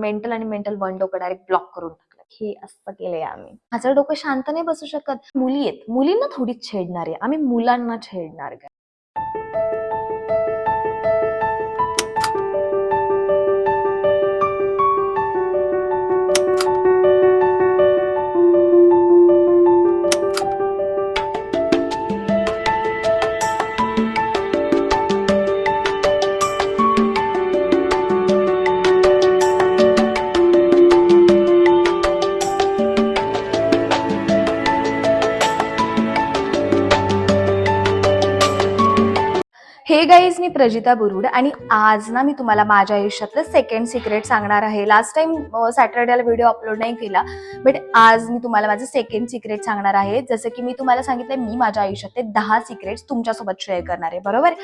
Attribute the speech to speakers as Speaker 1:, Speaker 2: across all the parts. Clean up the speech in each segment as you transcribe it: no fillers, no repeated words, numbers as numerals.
Speaker 1: Mental आणि mental one डोकं direct block करून टाकलं. हे असं केलंय आम्ही. माझं डोकं शांत नाही बसू शकत. मुली आहेत, मुलींना थोडीच छेडणार आहे आम्ही, मुलांना छेडणार काय. हे गाईज, मी प्रजिता बुरुड आणि आज ना मी तुम्हाला माझ्या आयुष्यातलं सेकंड सिक्रेट सांगणार आहे. लास्ट टाइम सॅटर्डेला व्हिडिओ अपलोड नाही केला, बट आज मी तुम्हाला माझं सेकंड सिक्रेट सांगणार आहे. जसं की मी तुम्हाला सांगितलं, मी माझ्या आयुष्यातले 10 सिक्रेट्स तुमच्यासोबत शेअर करणार आहे. बरोबर.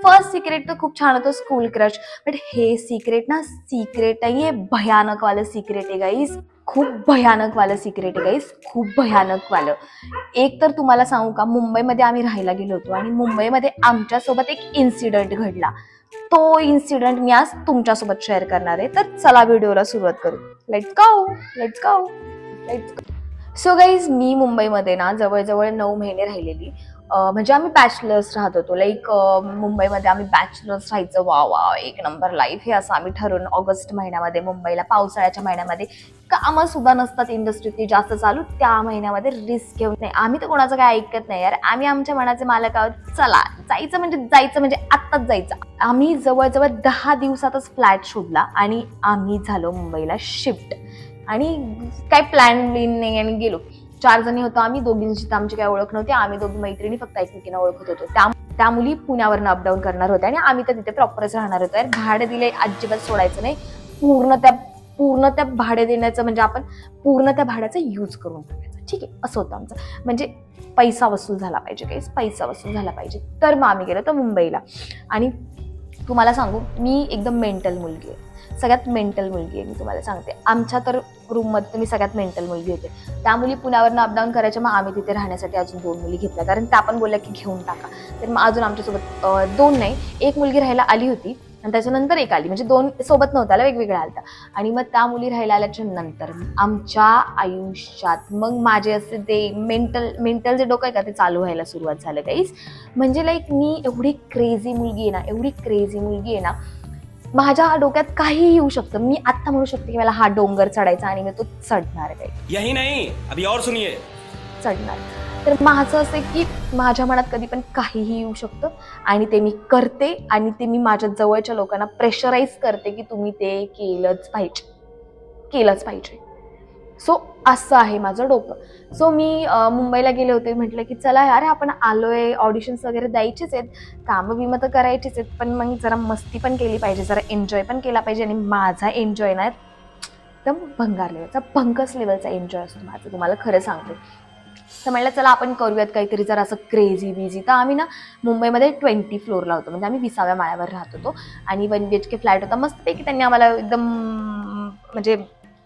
Speaker 1: फर्स्ट सिक्रेट तर खूप छान होतं, स्कूल क्रश. बट हे सिक्रेट ना सिक्रेट आहे, भयानक वालं सिक्रेट आहे गाईज. खूप भयानक वालं सिक्रेट आहे गाईज, खूप भयानक वालं. एक तर तुम्हाला सांगू का, मुंबईमध्ये आम्ही राहायला गेलो होतो आणि मुंबईमध्ये आमच्यासोबत एक इन्सिडेंट घडला. तो इन्सिडेंट मी आज तुमच्यासोबत शेअर करणार आहे. तर चला व्हिडिओला सुरुवात करू. Let's go, let's go, let's go. So guys, मी मुंबईमध्ये ना जवळजवळ 9 महिने राहिलेली. म्हणजे आम्ही बॅचलर्स राहत होतो. लाईक मुंबईमध्ये आम्ही बॅचलर्स राहायचं. वा वा, एक नंबर लाईफ, हे असं आम्ही ठरवून ऑगस्ट महिन्यामध्ये मुंबईला, पावसाळ्याच्या महिन्यामध्ये कामं सुद्धा नसतात इंडस्ट्रीतली जास्त चालू, त्या महिन्यामध्ये रिस्क घेऊन नाही. आम्ही तर कोणाचं काय ऐकत नाही यार, आम्ही आमच्या मनाचे मालक आहोत. चला जायचं म्हणजे आत्ताच जायचं. आम्ही जवळजवळ 10 दिवसातच फ्लॅट शोधला आणि आम्ही झालो मुंबईला शिफ्ट. आणि काय प्लॅन नाही आणि गेलो. 4 जणी होतो आम्ही, दोघींची तर आमची काय ओळख नव्हती. आम्ही दोघी मैत्रिणी फक्त एकमेकींना ओळखत होतो. त्या मुली पुण्यावरनं अपडाऊन करणार होत्या आणि आम्ही तर तिथे प्रॉपरच राहणार होतो. भाडे दिले अजिबात सोडायचं नाही. पूर्ण त्या भाडे देण्याचं म्हणजे आपण पूर्ण त्या भाड्याचा यूज करून टाकायचं. ठीक आहे, असं होतं आमचं. म्हणजे पैसा वसूल झाला पाहिजे, काही पैसा वसूल झाला पाहिजे. तर मग आम्ही गेलो तर मुंबईला. आणि तुम्हाला सांगू, मी एकदम मेंटल मुलगी आहे, सगळ्यात मेंटल मुलगी आहे. मी तुम्हाला सांगते, आमच्या तर रूममध्ये मी सगळ्यात मेंटल मुलगी होते. त्या मुली पुण्यावरनं अपडाऊन करायच्या, मग आम्ही तिथे राहण्यासाठी अजून 2 मुली घेतल्या, कारण त्या पण बोलल्या की घेऊन टाका. तर मग अजून आमच्यासोबत 2 नाही, 1 मुलगी राहायला आली होती आणि त्याच्यानंतर 1 आली, म्हणजे 2 सोबत नव्हत्या, वेगवेगळ्या आल्या. आणि मग त्या मुली राहायला आल्याच्या नंतर आमच्या आयुष्यात मग माझे असे ते मेंटल जे डोकं आहे का, ते चालू व्हायला सुरुवात झालं गाईस. म्हणजे लाईक मी एवढी क्रेझी मुलगी आहे ना, माझ्या डोक्यात काहीही येऊ शकतं. मी आता म्हणू शकते की मला हा डोंगर चढायचा आणि मी तो चढणार आहे.
Speaker 2: यही नहीं, अभी और सुनिए.
Speaker 1: चढणार. तर माझं असं आहे की माझ्या मनात कधी पण काहीही येऊ शकतं आणि ते मी करते आणि ते मी माझ्या जवळच्या लोकांना प्रेशराईज करते की तुम्ही ते केलंच पाहिजे. सो असं आहे माझं डोकं. सो मी मुंबईला गेले होते, म्हटलं की चला यार, आपण आलोय, ऑडिशन्स वगैरे द्यायचेच आहेत, कामं बिमं तर करायचीच आहेत, पण मग जरा मस्ती पण केली पाहिजे, जरा एन्जॉय पण केला पाहिजे. आणि माझा एन्जॉय ना एकदम भंगार लेवलचा, भंकस लेवलचा एन्जॉय असतो माझं, तुम्हाला खरं सांगते. तर म्हटलं चला आपण करूयात काहीतरी जरा असं क्रेझी बिझी. तर आम्ही ना मुंबईमध्ये 20 फ्लोअरला होतो, म्हणजे आम्ही 20व्या माळ्यावर राहत होतो आणि 1 BHK फ्लॅट होता. मस्तपैकी त्यांनी आम्हाला एकदम म्हणजे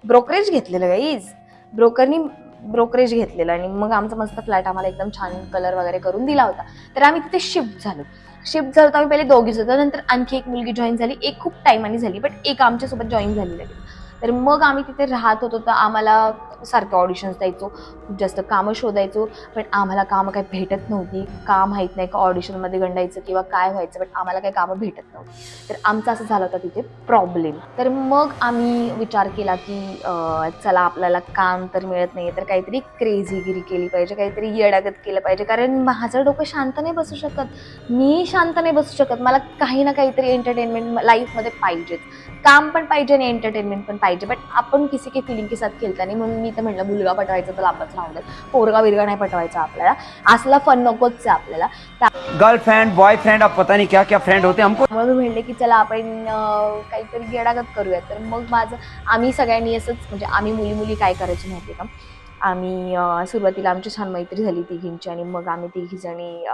Speaker 1: ब्रोकरेज घेतलेलं गाईज, ब्रोकरेज घेतलेलं आणि मग आमचा मस्त फ्लॅट आम्हाला एकदम छान कलर वगैरे करून दिला होता. तर आम्ही तिथे शिफ्ट झालो तर आम्ही पहिले दोघीच होतो, नंतर आणखी 1 मुलगी जॉईन झाली. एक खूप टायमाने झाली, बट एक आमच्यासोबत जॉईन झाली लगेच. तर मग आम्ही तिथे राहत होतो. तर आम्हाला सारखे ऑडिशन्स द्यायचो, खूप जास्त कामं शोधायचो, पण आम्हाला कामं काही भेटत नव्हती. का माहीत नाही का ऑडिशनमध्ये गंडायचं किंवा काय व्हायचं, बट आम्हाला काही कामं भेटत नव्हती. तर आमचा असं झालं होता तिथे प्रॉब्लेम. तर मग आम्ही विचार केला की चला आपल्याला काम तर मिळत नाही, तर काहीतरी क्रेझीगिरी केली पाहिजे, काहीतरी येडागत केलं पाहिजे. कारण माझं डोकं शांत नाही बसू शकत, मी शांत नाही बसू शकत. मला काही ना काहीतरी एंटरटेनमेंट लाईफमध्ये पाहिजेच. काम पण पाहिजे आणि एंटरटेनमेंट पण पाहिजे, बट आपण किसी के फिलिंग के साथ खेळता नाही. म्हणून मी तर म्हटलं, मुलगा पटवायचा तर आपच राहू दे, पोरगा बिरगा नाही पटवायचा आपल्याला, असला फन नकोच आहे आपल्याला.
Speaker 2: गर्लफ्रेंड बॉयफ्रेंड अब पता नहीं क्या क्या फ्रेंड होते हमको.
Speaker 1: मग मी म्हणले की चला आपण काहीतरी गेडागत करूया. तर मग आम्ही सगळ्यांनी असंच, म्हणजे आम्ही मुली काय करायचं माहिती का, आम्ही सुरुवातीला आमची छान मैत्री झाली तिघींची आणि मग आम्ही तिघीजणी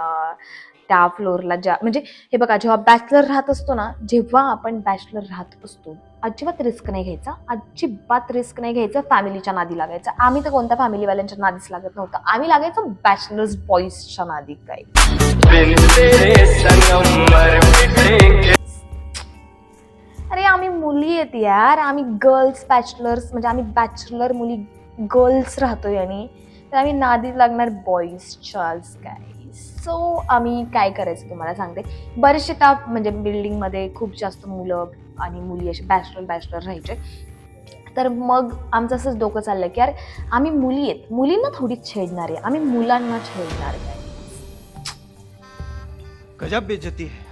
Speaker 1: त्या फ्लोअरला म्हणजे हे बघा, जेव्हा बॅचलर राहत असतो ना, अजिबात रिस्क नाही घ्यायचं, फॅमिलीच्या नादी लागायचं. आम्ही तर कोणत्या फॅमिलीवाल्यांच्या नादीच लागत नव्हतं, आम्ही लागायचो बॅचलर्स बॉईजच्या नादी. काय अरे आम्ही मुली आहेत यार, आम्ही गर्ल्स बॅचलर्स, म्हणजे आम्ही बॅचलर मुली गर्ल्स राहतोय आणि तर आम्ही नादी लागणार बॉईज चार्ल्स काय. सो आम्ही काय करायचं तुम्हाला सांगते. बरेचसे त्या म्हणजे बिल्डिंगमध्ये खूप जास्त मुलं आणि मुली असे बॅचलर राहायचे. तर मग आमचं असंच डोकं चाललं की यार आम्ही मुली आहेत, मुलींना थोडीच छेडणार आहे, आम्ही मुलांना छेडणार आहे.
Speaker 3: गजब बेइज्जती है.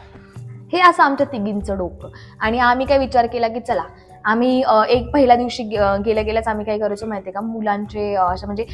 Speaker 1: हे असं आमच्या तिघींचं डोकं. आणि आम्ही काय विचार केला की चला आम्ही एक पहिल्या दिवशी गेल्याच आम्ही काय करायचो माहितीये का, मुलांचे असं म्हणजे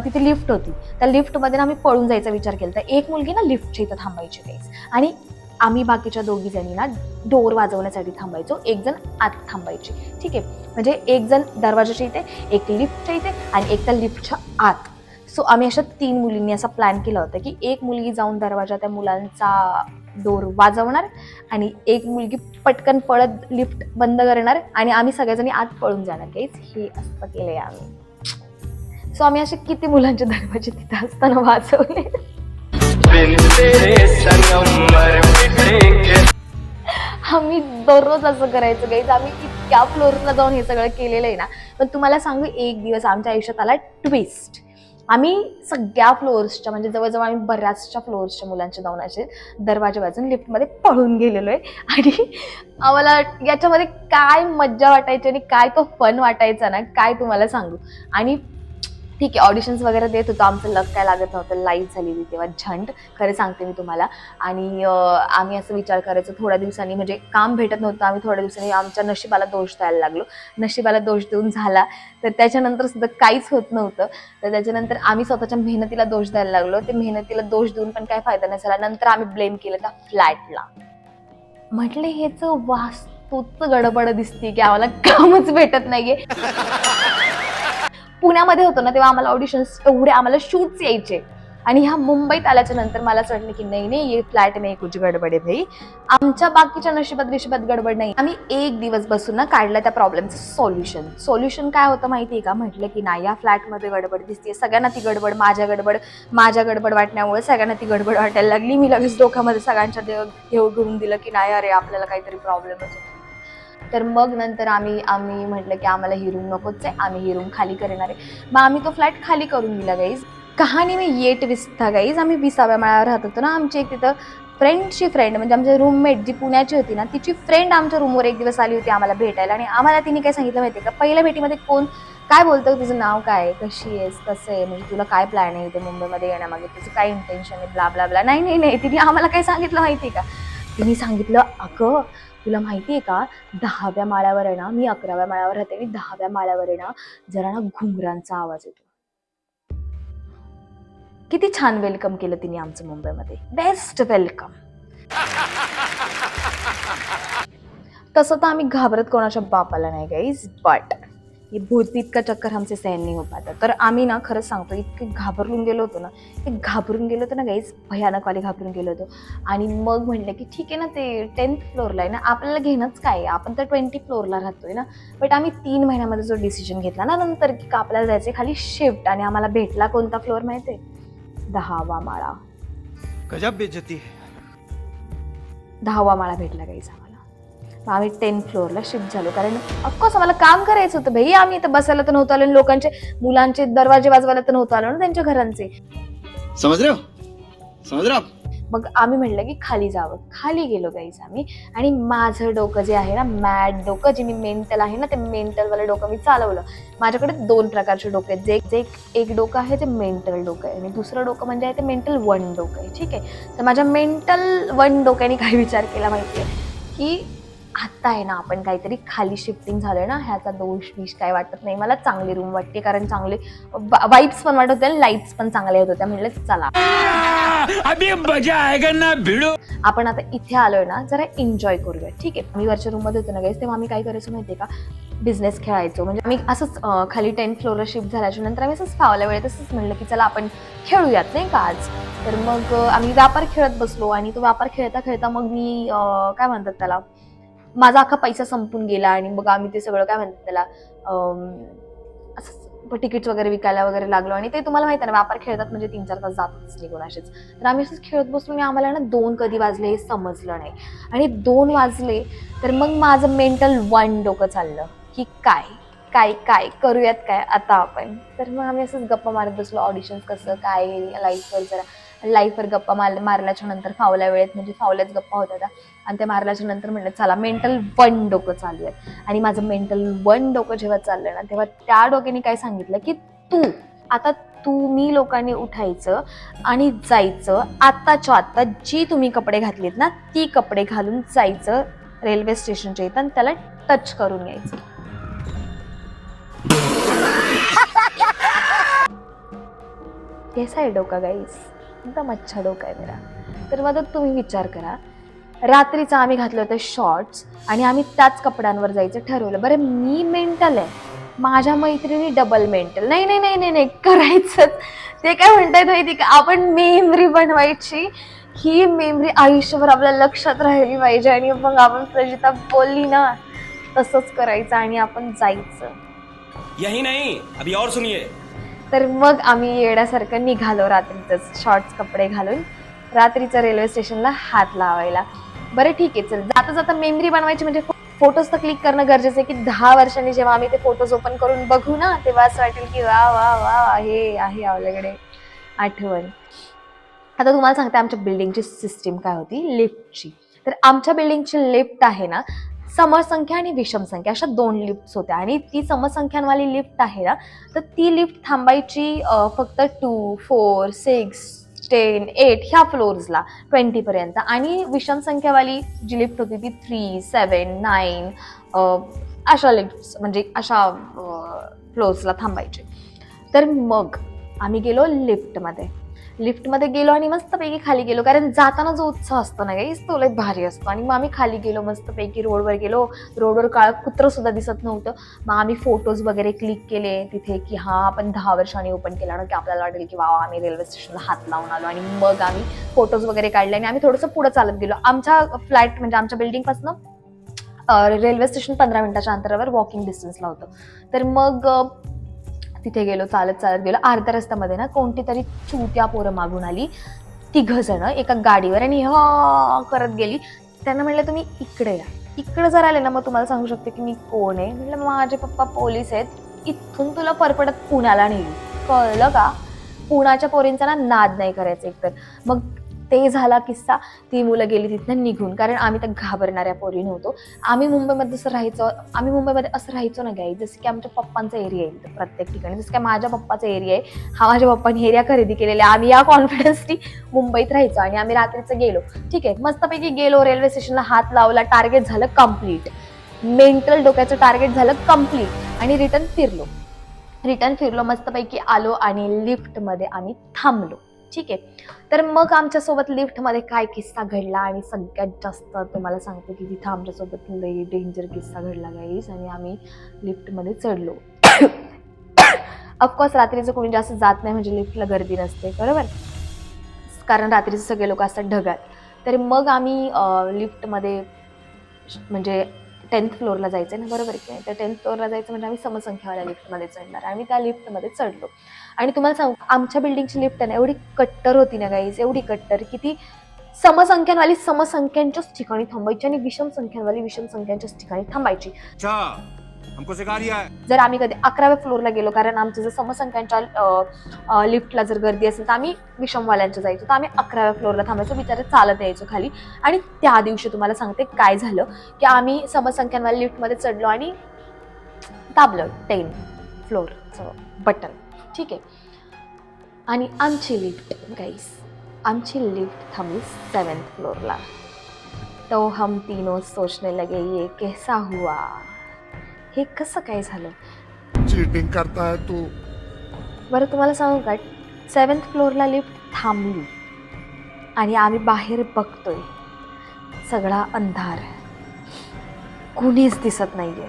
Speaker 1: तिथे लिफ्ट होती, त्या लिफ्टमध्ये आम्ही पळून जायचा विचार केला. तर एक मुलगी ना लिफ्टच्या इथं थांबायची गाईज, आणि आम्ही बाकीच्या दोघी जणी ना डोर वाजवण्यासाठी थांबायचो, एक जण आत थांबायची. ठीक आहे, म्हणजे एक जण दरवाजाच्या इथे, एक लिफ्टच्या इथे आणि एक त्या लिफ्टच्या आत. सो आम्ही अशा 3 मुलींनी असा प्लॅन केला होता की एक मुलगी जाऊन दरवाजा त्या मुलांचा डोर वाजवणार आणि एक मुलगी पटकन पळत लिफ्ट बंद करणार आणि आम्ही सगळ्याजणी आत पळून जाणार. गाईज हे असं केलंय आम्ही. सो आम्ही असे किती मुलांचे दरवाजे तिथे असताना वाजवले. आम्ही दररोज असं करायचं गाईज. आम्ही इतक्या फ्लोअरला जाऊन हे सगळं केलेलं आहे ना. पण तुम्हाला सांगू, एक दिवस आमच्या आयुष्यात आला ट्विस्ट. आम्ही सगळ्या फ्लोअर्सच्या म्हणजे जवळजवळ आम्ही बऱ्याचशा फ्लोअर्सच्या मुलांचे जाऊन असे दरवाजे वाजून लिफ्टमध्ये पळून गेलेलो आहे. आणि आम्हाला याच्यामध्ये काय मज्जा वाटायची आणि काय तो फन वाटायचा ना, काय तुम्हाला सांगू. आणि ठीक आहे, ऑडिशन्स वगैरे देत होतो, आमचं लक काय लागत नव्हतं, लाईव्ह झालेली तेव्हा झंड, खरं सांगते मी तुम्हाला. आणि आम्ही असं विचार करायचो थोड्या दिवसांनी, म्हणजे काम भेटत नव्हतं, आम्ही थोड्या दिवसांनी आमच्या नशिबाला दोष द्यायला लागलो. नशिबाला दोष देऊन झाला तर त्याच्यानंतर सुद्धा काहीच होत नव्हतं. तर त्याच्यानंतर आम्ही स्वतःच्या मेहनतीला दोष द्यायला लागलो. ते मेहनतीला दोष देऊन पण काय फायदा नाही झाला. नंतर आम्ही ब्लेम केलं त्या फ्लॅटला. म्हटले हेच वास्तूच गडबड दिसते की आम्हाला कामच भेटत नाहीये. पुण्यामध्ये होतो ना तेव्हा आम्हाला ऑडिशन्स एवढे, आम्हाला शूट्स यायचे. आणि ह्या मुंबईत आल्याच्या नंतर मला असं वाटलं की नाही ये फ्लॅट में कुछ गडबड आहे भाई, आमच्या बाकीच्या नशिबात गडबड नाही. आम्ही एक दिवस बसून ना काढलं त्या प्रॉब्लेमचं सोल्युशन काय होतं माहितीये का. म्हटलं की नाही, या फ्लॅटमध्ये गडबड दिसते, सगळ्यांना ती गडबड, माझ्या गडबड वाटण्यामुळे सगळ्यांना ती गडबड वाटायला लागली. मी लगेच डोक्यामध्ये सगळ्यांच्या घेऊन दिलं की नाही अरे आपल्याला काहीतरी प्रॉब्लेमच होतो. तर मग नंतर आम्ही म्हटलं की आम्हाला ही रूम नकोच आहे, आम्ही ही रूम खाली करणार आहे. मग आम्ही तो फ्लॅट खाली करून दिला गाईज. कहाणी मी येट विस्ता गाईज. आम्ही 20व्या माळ्यावर राहत होतो ना. आमची एक तिथं फ्रेंडची फ्रेंड म्हणजे आमची रूममेट जी पुण्याची होती ना, तिची फ्रेंड आमच्या रूमवर एक दिवस आली होती आम्हाला भेटायला. आणि आम्हाला तिने काय सांगितलं माहितीये का, पहिल्या भेटीमध्ये कोण काय बोलतं, तुझं नाव काय, कशी आहेस, कसं आहे, म्हणजे तुला काय प्लॅन आहे इथे मुंबईमध्ये येण्यामागे, तुझं काय इंटेन्शन आहे, ब्ला ब्ला ब्ला. नाही, तिने आम्हाला काय सांगितलं माहितीये का, तिने सांगितलं अगं तुला माहितीये का, 10व्या माळ्यावर आहे ना, मी 11व्या माळ्यावर राहते आणि 10व्या माळ्यावर आहे ना जरा ना घुंगरांचा आवाज येतो. किती छान वेलकम केलं तिने आमचं मुंबईमध्ये, बेस्ट वेलकम. तसं तर आम्ही घाबरत कोणाच्या बापाला नाही गाईज, बट ये भूत का चक्कर हमसे सहन नहीं हो पाता. तर आम्ही ना खरंच सांगतो इतके घाबरून गेलो होतो ना गाईज, भयानकवाले घाबरून गेलो होतो. आणि मग म्हणलं की ठीक आहे ना, ते 10th फ्लोअरला आहे ना, आपल्याला घेणंच काय आहे, आपण तर 20 फ्लोअरला राहतोय ना. बट आम्ही 3 महिन्यामध्ये जो डिसिजन घेतला ना नंतर की आपल्याला जायचंय खाली शिफ्ट. आणि आम्हाला भेटला कोणता फ्लोअर माहितीये, 10वा माळा.
Speaker 3: गजब बेइज्जती है.
Speaker 1: 10वा माळा भेटला गाईज आम्हाला. मग आम्ही 10th फ्लोअरला शिफ्ट झालो, कारण ऑफकोर्स आम्हाला काम करायचं होतं भाई. आम्ही इथं बसायला तर नव्हतं आलो, लोकांचे मुलांचे दरवाजे वाजवायला तर नव्हतं आलो ना त्यांच्या घरांचे.
Speaker 3: समझ रहे हो.
Speaker 1: मग आम्ही म्हणलं की खाली जावं. खाली गेलो गाईज आम्ही. आणि माझं डोकं जे आहे ना, मॅड डोकं, जे मी मेंटल आहे ना, ते मेंटलवालं डोकं मी चालवलं. माझ्याकडे 2 प्रकारचे डोके आहेत. जे एक डोकं आहे ते मेंटल डोकं आहे आणि दुसरं डोकं म्हणजे आहे ते मेंटल 1 डोकं आहे. ठीक आहे, तर माझ्या मेंटल 1 डोक्याने काय विचार केला माहितीये की आता आहे ना आपण काहीतरी खाली शिफ्टिंग झालोय ना, ह्याचा दोष काय वाटत नाही मला, चांगली रूम वाटते, कारण चांगले वाईब्स पण वाटत होत्या, लाईट्स पण चांगल्या येत होत्या. म्हणलं चला
Speaker 2: अभी मजा आएगा ना भिड़ो.
Speaker 1: आपण आता इथे आलोय ना, जरा एन्जॉय करूया. ठीक आहे, मी वरच्या रूम मध्ये होतो ना गाईस, तेव्हा आम्ही काय करायचो माहितीये का, बिझनेस खेळायचो. म्हणजे आम्ही असंच खाली 10th फ्लोअरला शिफ्ट झाल्याच्या नंतर आम्ही असंच फावल्या वेळेत असंच म्हणलं की चला आपण खेळूयात नाही का आज. तर मग आम्ही व्यापार खेळत बसलो आणि तो व्यापार खेळता खेळता मग मी काय म्हणतात त्याला, माझा अख्खा पैसा संपून गेला. आणि मग आम्ही ते सगळं काय म्हणतात त्याला असं तिकीट्स वगैरे विकायला वगैरे लागलो आणि ते तुम्हाला माहिती आहे ना, व्यापार खेळतात म्हणजे 3-4 तास जातच निघून असेच. तर आम्ही असंच खेळत बसलो आणि आम्हाला ना 2 कधी वाजले हे समजलं नाही आणि 2 वाजले तर मग माझं मेंटल डोकं चाललं की काय काय काय करूयात काय आता आपण. तर मग आम्ही असंच गप्पा मारत बसलो, ऑडिशन्स कसं काय, लाईफवर गप्पा मारल्याच्या नंतर फावल्या वेळेत म्हणजे फावल्याच गप्पा होत्या त्या आणि ते मारल्याच्या नंतर म्हणलं चला मेंटल डोकं चालूयात. आणि माझं मेंटल डोकं जेव्हा चाललं ना तेव्हा त्या डोक्याने काय सांगितलं की आता तुम्ही लोकांनी उठायचं आणि जायचं, आत्ताच्या आत्ता जी तुम्ही कपडे घातलीत ना ती कपडे घालून जायचं रेल्वे स्टेशनच्या इथं आणि त्याला टच करून यायचं. कैसा आहे डोका गाईस, एकदम अच्छा डोका आहे मेरा. तर मग तुम्ही विचार करा, रात्रीचा आम्ही घातले होते शॉर्ट्स आणि आम्ही त्याच कपड्यांवर जायचं ठरवलं. बरं मी मेंटल आहे, माझ्या मैत्रिणी डबल मेंटल. नाही नाही नाही नाही नाही करायचंच. ते काय म्हणतायत माहिती का, आपण मेमरी बनवायची, ही मेमरी आयुष्यभर आपल्या लक्षात राहिली पाहिजे आणि मग आपण प्रजिता बोलली ना तसंच करायचं आणि आपण जायचं.
Speaker 4: यही नहीं, अभी और सुनिए.
Speaker 1: तर मग आम्ही येण्यासारखं निघालो रात्रीच शॉर्ट्स कपडे घालून रात्रीचं रेल्वे स्टेशनला हात लावायला. बरं ठीक आहे, चल जाता जाता मेमरी बनवायची म्हणजे फोटोज तर क्लिक करणं गरजेचं आहे की 10 वर्षांनी जेव्हा आम्ही ते फोटोज ओपन करून बघू ना तेव्हा असं वाटेल की वा वा वा हे आहे आपल्याकडे आठवण. आता तुम्हाला सांगते आमच्या बिल्डिंगची सिस्टीम काय होती लिफ्टची. तर आमच्या बिल्डिंगची लिफ्ट आहे ना समसंख्या आणि विषम संख्या अशा 2 लिफ्ट होत्या आणि ती समसंख्यांवाली लिफ्ट आहे ना तर ती लिफ्ट थांबायची फक्त 2, 4, 6, 10, 8 ह्या फ्लोर्सला 20 पर्यंत आणि विषम संख्यावाली जी लिफ्ट होती ती 3, 7, 9 अशा लिफ्ट म्हणजे अशा फ्लोर्सला थांबायचे. तर मग आम्ही गेलो लिफ्टमध्ये गेलो आणि मस्तपैकी खाली गेलो कारण जाताना जो उत्साह असतो ना गाईस तो लय भारी असतो. आणि मग आम्ही खाली गेलो मस्तपैकी रोडवर काळ कुत्रं सुद्धा दिसत नव्हतं. मग आम्ही फोटोज वगैरे क्लिक केले तिथे की हा आपण 10 वर्षांनी ओपन केला ना की आपल्याला वाटेल की वा आम्ही रेल्वे स्टेशनला हात लावून आलो. आणि मग आम्ही फोटोज वगैरे काढले आणि आम्ही थोडंसं पुढे चालत गेलो. आमच्या फ्लॅट म्हणजे आमच्या बिल्डिंगपासून रेल्वे स्टेशन 15 मिनिटाच्या अंतरावर वॉकिंग डिस्टन्सला होतं. तर मग तिथे गेलो, चालत गेलो. अर्ध्या रस्त्यामध्ये ना कोणती तरी चुत्या पोरं मागून आली, 3 जण एका गाडीवर आणि करत गेली. त्यांना म्हटलं तुम्ही इकडे या. इकडे जर आले ना मग तुम्हाला सांगू शकते की मी कोण आहे. म्हटलं माझे पप्पा पोलीस आहेत, इथून तुला परपडत पुण्याला नेली, कळलं का. पुण्याच्या पोरींचा ना नाद नाही करायचा एकतर. मग ते झाला किस्सा. ती मुलं गेली तिथनं निघून कारण आम्ही त्या घाबरणाऱ्या पोरी नव्हतो. आम्ही मुंबईमध्ये असं राहायचो ना गाई जसं की आमच्या पप्पांचा एरिया आहे प्रत्येक ठिकाणी. जसं काय माझ्या पप्पाचा एरिया आहे हा, माझ्या पप्पांनी एरिया खरेदी केलेला आहे. आम्ही या कॉन्फिडन्सनी मुंबईत राहायचो आणि आम्ही रात्रीचं गेलो. ठीक आहे, मस्तपैकी गेलो रेल्वे स्टेशनला हात लावला, टार्गेट झालं कम्प्लीट. मेंटल डोक्याचं टार्गेट झालं कम्प्लीट आणि रिटर्न फिरलो मस्तपैकी आलो आणि लिफ्टमध्ये आम्ही थांबलो. ठीक आहे, तर मग आमच्यासोबत लिफ्टमध्ये काय किस्सा घडला आणि सगळ्यात जास्त तुम्हाला सांगते की तिथं आमच्यासोबत लई डेंजर किस्सा घडला गाईस. आणि आम्ही लिफ्टमध्ये चढलो. ऑफकोर्स रात्रीचं कोणी जास्त जात नाही म्हणजे लिफ्टला गर्दी नसते बरोबर, कारण रात्रीचे सगळे लोक असतात ढगात. तर मग आम्ही लिफ्टमध्ये म्हणजे 10th फ्लोअरला जायचं ना बरोबर की नाही. तर 10th फ्लोअरला जायचं म्हणजे आम्ही समसंख्यावाल्या लिफ्टमध्ये चढणार. आम्ही त्या लिफ्टमध्ये चढलो आणि तुम्हाला सांगू आमच्या बिल्डिंगची लिफ्ट आहे ना एवढी कट्टर होती ना गाईज, एवढी कट्टर की ती समसंख्यांवाली समसंख्यांच्याच ठिकाणी थांबायची आणि विषम संख्यांवाली विषम संख्यांच्याच ठिकाणी थांबायची.
Speaker 4: हमको सिखा दिया है.
Speaker 1: जर आम्ही कधी 11व्या फ्लोअरला गेलो कारण आमचं जर समसंख्यांच्या लिफ्टला जर गर्दी असेल तर आम्ही विषमवाल्यांच्या जायचो, तर आम्ही 11व्या फ्लोअरला थांबायचो, बिचारे चालत यायचो खाली. आणि त्या दिवशी तुम्हाला सांगते काय झालं की आम्ही समसंख्यांवाल्या लिफ्टमध्ये चढलो आणि दाबलं 10 फ्लोअरचं बटन. ठीक आहे, आणि आमची लिफ्ट थांबली 7th फ्लोअरला. तो हम तीनों सोचने लगे ये कैसा हुआ, हे कसं काय झालं.
Speaker 5: चीटिंग करता है तू.
Speaker 1: बरं तुम्हाला सांगू का 7th फ्लोअरला लिफ्ट थांबली आणि आम्ही बाहेर बघतोय सगळा अंधार, कुणीच दिसत नाहीये.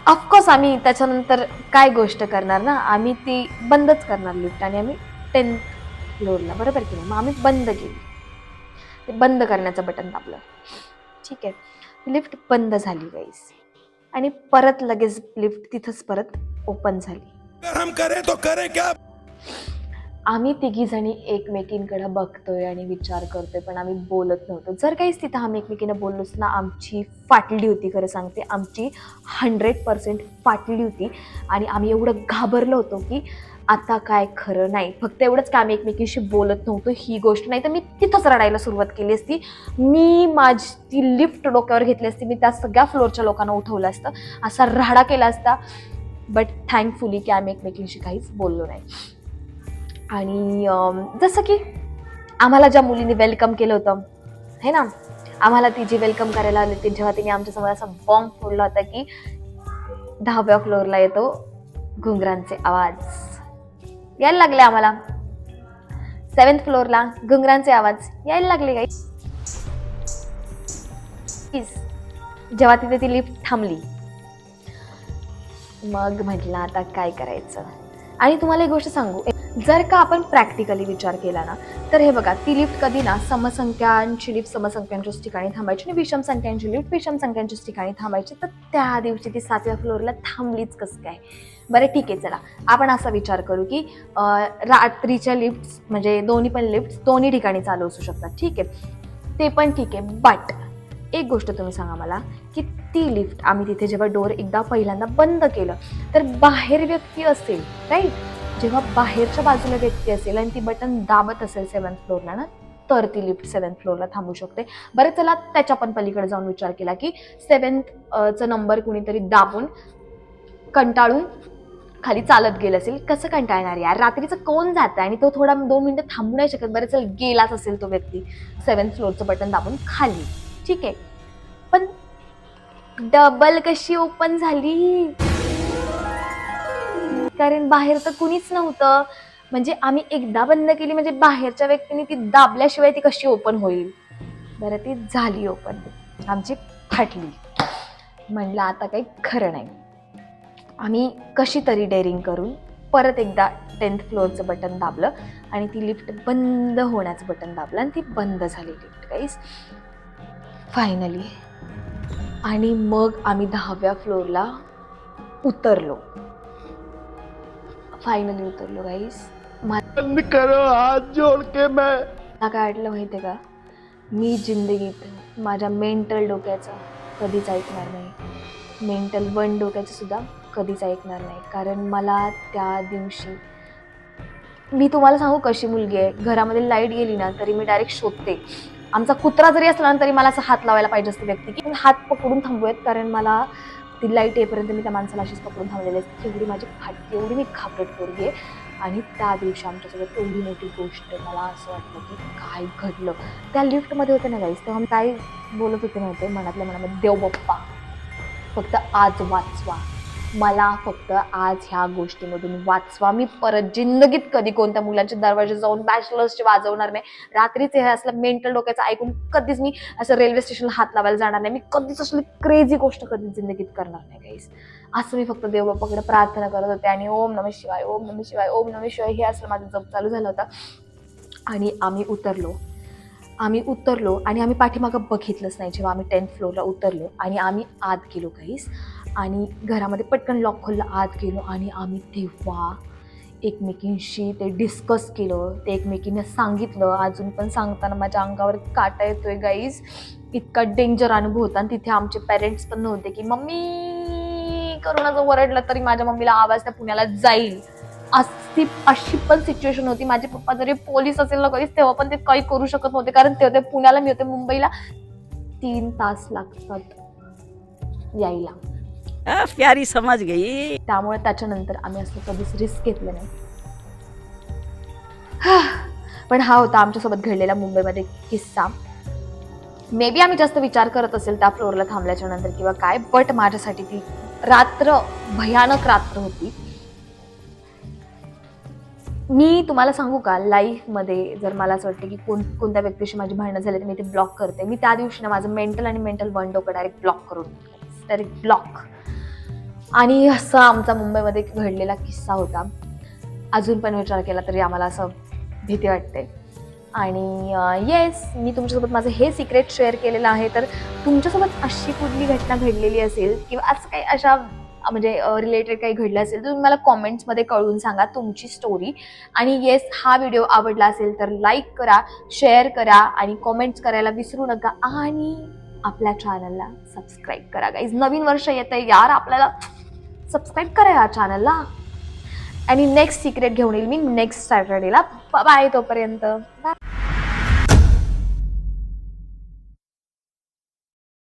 Speaker 1: ऑफकोर्स आम्ही त्याच्यानंतर काय गोष्ट करणार ना, आम्ही ती बंदच करणार लिफ्ट आणि आम्ही 10th फ्लोअरला बरोबर की नाही. मग आम्ही बंद केली, ते बंद करण्याचं बटन दाबलं. ठीक आहे, लिफ्ट बंद झाली गाईस आणि परत लगेच लिफ्ट तिथंच परत ओपन झाली.
Speaker 4: अगर हम करें तो करें क्या?
Speaker 1: आम्ही तिघी जणी एकमेकींकडे बघतोय आणि विचार करतोय, पण आम्ही बोलत नव्हतो. जर काहीच तिथं आम्ही एकमेकींना बोललोच ना, आमची फाटली होती. खरं सांगते, आमची 100% फाटली होती आणि आम्ही एवढं घाबरलो होतो की आता काय खरं नाही. फक्त एवढंच की आम्ही एकमेकींशी बोलत नव्हतो ही गोष्ट, नाही तर मी तिथंच रडायला सुरुवात केली असती. मी माझी ती लिफ्ट डोक्यावर घेतली असती, मी त्या सगळ्या फ्लोअरच्या लोकांना उठवलं असतं, असा राडा केला असता. बट थँकफुली की आम्ही एकमेकींशी काहीच बोललो नाही. आणि जसं की आम्हाला ज्या मुलीने वेलकम केलं होतं हे ना, आम्हाला ती जी वेलकम करायला आली होती, जेव्हा तिने आमच्यासमोर असा बॉम्ब फोडला होता की 10व्या फ्लोअरला येतो घुंगरांचे आवाज यायला लागले. आम्हाला 7th फ्लोअरला घुंगरांचे आवाज यायला लागले गाईस. जेव्हा तिथे ती लिफ्ट थांबली, मग म्हटलं आता काय करायचं. आणि तुम्हाला एक गोष्ट सांगू, जर का आपण प्रॅक्टिकली विचार केला ना, तर हे बघा, ती लिफ्ट कधी ना समसंख्यांची लिफ्ट समसंख्यांच्याच ठिकाणी थांबायची आणि विषम संख्यांची लिफ्ट विषम संख्यांच्याच ठिकाणी थांबायची. तर त्या दिवशी ती 7व्या फ्लोअरला थांबलीच कसं काय? बरं ठीक आहे, चला आपण असा विचार करू की रात्रीच्या लिफ्ट म्हणजे दोन्ही पण लिफ्ट दोन्ही ठिकाणी चालू असू शकतात. ठीक आहे, ते पण ठीक आहे. बट एक गोष्ट तुम्ही सांगा मला की ती लिफ्ट आम्ही तिथे जेव्हा डोअर एकदा पहिल्यांदा बंद केलं, तर बाहेर व्यक्ती असेल राईट, जेव्हा बाहेरच्या बाजूला व्यक्ती असेल आणि ती बटन दाबत असेल 7th फ्लोअरला ना, तर ती लिफ्ट 7th फ्लोअरला थांबू शकते. बरं चला त्याच्या पण पलीकडे जाऊन विचार केला की 7th नंबर कुणीतरी दाबून कंटाळून खाली चालत गेलं असेल. कसं कंटाळणार यार, रात्रीचं कोण जातं आणि तो थोडा 2 मिनिटं थांबू नाही शकत. बरं चल गेलाच असेल तो व्यक्ती 7th फ्लोअरचं बटन दाबून खाली, ठीक आहे, पण डबल कशी ओपन झाली? कारण बाहेर तर कुणीच नव्हतं. म्हणजे आम्ही एकदा बंद केली, म्हणजे बाहेरच्या व्यक्तीने ती दाबल्याशिवाय ती कशी ओपन होईल? बरं ती झाली ओपन, आमची फाटली. म्हणलं आता काही खरं नाही. आम्ही कशी तरी डेअरिंग करून परत एकदा 10th फ्लोअरचं बटन दाबलं आणि ती लिफ्ट बंद होण्याचं बटन दाबलं आणि ती बंद झाली लिफ्ट गाईस फायनली. आणि मग आम्ही 10व्या फ्लोअरला उतरलो. फायनली उतरलो गाईस.
Speaker 5: बंद करो हाथ जोड़ के मैं.
Speaker 1: मला काय वाटलं माहिती आहे का, मी जिंदगीत माझ्या मेंटल डोक्याचं कधीच ऐकणार नाही, मेंटल 1 डोक्याचं सुद्धा कधीच ऐकणार नाही. कारण मला त्या दिवशी, मी तुम्हाला सांगू कशी मुलगी आहे, घरामध्ये लाईट गेली ना तरी मी डायरेक्ट शोधते. आमचा कुत्रा जरी असला ना तरी मला असं हात लावायला पाहिजे असते व्यक्ती की हात पकडून थांबूयात, कारण मला ती लाईट येईपर्यंत मी त्या माणसाला अशीच पकडून थांबलेली असते. एवढी माझी फाटकी, एवढी मी घाबरट पोरगी आहे. आणि त्या दिवशी आमच्यासोबत एवढी मोठी गोष्ट, मला असं वाटलं की काय घडलं. त्या लिफ्टमध्ये होते ना गाईस, तेव्हा मी काय बोलत होते नव्हते, मनातल्या मनामध्ये, देव बाप्पा फक्त आज वाचवा मला, फक्त आज ह्या गोष्टीमधून वाचवा. मी परत जिंदगीत कधी कोणत्या मुलांच्या दरवाजे जाऊन बॅचलर्सचे वाजवणार नाही. रात्रीचे हे असलं मेंटल डोक्याचं ऐकून कधीच मी असं रेल्वे स्टेशनला हात लावायला जाणार नाही. मी कधीच असली क्रेझी गोष्ट कधीच जिंदगीत करणार नाही गाईस. असं मी फक्त देवबाप्पाकडे प्रार्थना करत होते आणि ओम नमः शिवाय, ओम नमः शिवाय, ओम नमः शिवाय हे असलं माझं जप चालू झालं होतं. आणि आम्ही उतरलो आणि आम्ही पाठीमागं बघितलंच नाही. जेव्हा आम्ही 10th फ्लोअरला उतरलो आणि आम्ही आत गेलो गाईस, आणि घरामध्ये पटकन लॉक खोललं, आत गेलो आणि आम्ही तेव्हा एकमेकींशी ते डिस्कस केलं, ते एकमेकींना सांगितलं. अजून पण सांगताना माझ्या अंगावर काटा येतोय गाईज, इतका डेंजर अनुभव होता. आणि तिथे आमचे पेरेंट्स पण नव्हते की मम्मी करून जर ओरडलं तरी माझ्या मम्मीला आवाज त्या पुण्याला जाईल, अशी पण सिच्युएशन होती. माझे पप्पा जरी पोलीस असेल ना कधीच, तेव्हा पण ते काही करू शकत नव्हते, कारण ते होते पुण्याला, मी होते मुंबईला. 3 तास लागतात यायला.
Speaker 6: प्यारी समझ गई.
Speaker 1: त्यामुळे त्याच्यानंतर आम्ही असं कधीच रिस्क घेतलं नाही. पण हा होता आमच्यासोबत घडलेला मुंबईमध्ये किस्सा. मे बी आम्ही जास्त विचार करत असेल त्या फ्लोअरला थांबल्याच्या नंतर किंवा काय, बट माझ्यासाठी ती रात्र भयानक रात्र होती. मी तुम्हाला सांगू का, लाईफमध्ये जर मला असं वाटतं की कोणत्या व्यक्तीशी माझी भांडणं झाली तर मी ते ब्लॉक करते. मी त्या दिवशी ना माझं मेंटल आणि मेंटल 1 डोकं डायरेक्ट ब्लॉक करून, डायरेक्ट ब्लॉक. आणि असा आमचा मुंबईमध्ये घडलेला किस्सा होता. अजून पण विचार केला तरी आम्हाला असं भीती वाटते. आणि येस, मी तुमच्यासोबत माझं हे सिक्रेट शेअर केलेलं आहे. तर तुमच्यासोबत अशी कुठली घटना घडलेली असेल किंवा असं काही अशा म्हणजे रिलेटेड काही घडलं असेल तर तुम्ही मला कॉमेंट्समध्ये कळवून सांगा तुमची स्टोरी. आणि येस, हा व्हिडिओ आवडला असेल तर लाईक करा, शेअर करा आणि कॉमेंट्स करायला विसरू नका. आणि आपल्या चॅनलला सबस्क्राईब करा गाईज. नवीन वर्ष येतं आहे यार, आपल्याला सबस्क्राईब करा या चॅनलला. आणि नेक्स्ट सिक्रेट घेऊन येईल मी नेक्स्ट सॅटर्डेला. बाय, तोपर्यंत बाय.